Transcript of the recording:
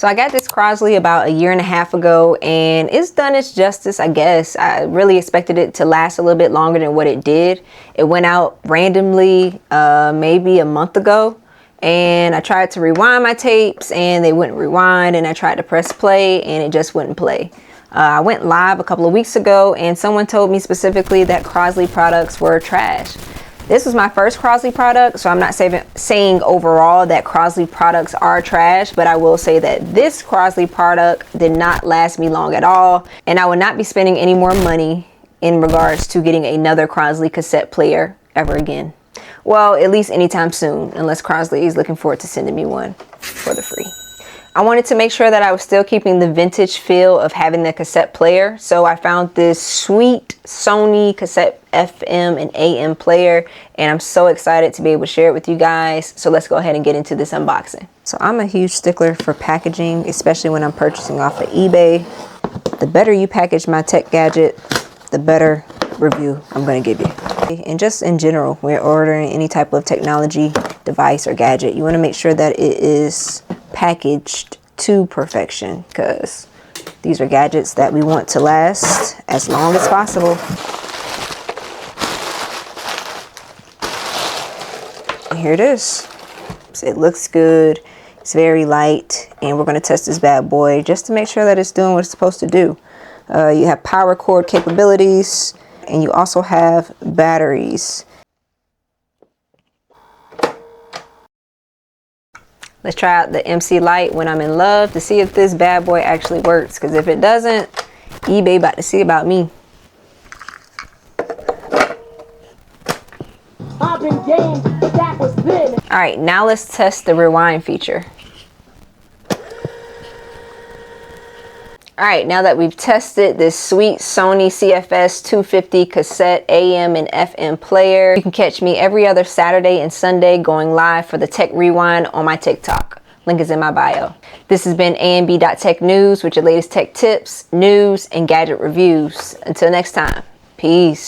So I got this Crosley about 1.5 years ago, and it's done its justice, I guess. I really expected it to last a little bit longer than what it did. It went out randomly maybe a month ago, and I tried to rewind my tapes and they wouldn't rewind, and I tried to press play and it just wouldn't play. I went live a couple of weeks ago and someone told me specifically that Crosley products were trash. This was my first Crosley product, so I'm not saying overall that Crosley products are trash, but I will say that this Crosley product did not last me long at all, and I would not be spending any more money in regards to getting another Crosley cassette player ever again. Well, at least anytime soon, unless Crosley is looking forward to sending me one for the free. I wanted to make sure that I was still keeping the vintage feel of having the cassette player, so I found this sweet Sony Cassette FM and AM player, and I'm so excited to be able to share it with you guys. So let's go ahead and get into this unboxing. So I'm a huge stickler for packaging, especially when I'm purchasing off of eBay. The better you package my tech gadget, the better review I'm going to give you. And just in general, when you're ordering any type of technology device or gadget, you want to make sure that it is packaged to perfection, because these are gadgets that we want to last as long as possible. And here it is. It looks good. It's very light, and we're going to test this bad boy just to make sure that it's doing what it's supposed to do. You have power cord capabilities, and you also have batteries. Let's try out the MC Lite when I'm in love to see if this bad boy actually works, because if it doesn't, eBay about to see about me. I've been game, but that was then. All right, now let's test the rewind feature. All right, now that we've tested this sweet Sony CFS-250 cassette AM and FM player, you can catch me every other Saturday and Sunday going live for the Tech Rewind on my TikTok. Link is in my bio. This has been ANB.Tech News with your latest tech tips, news, and gadget reviews. Until next time, peace.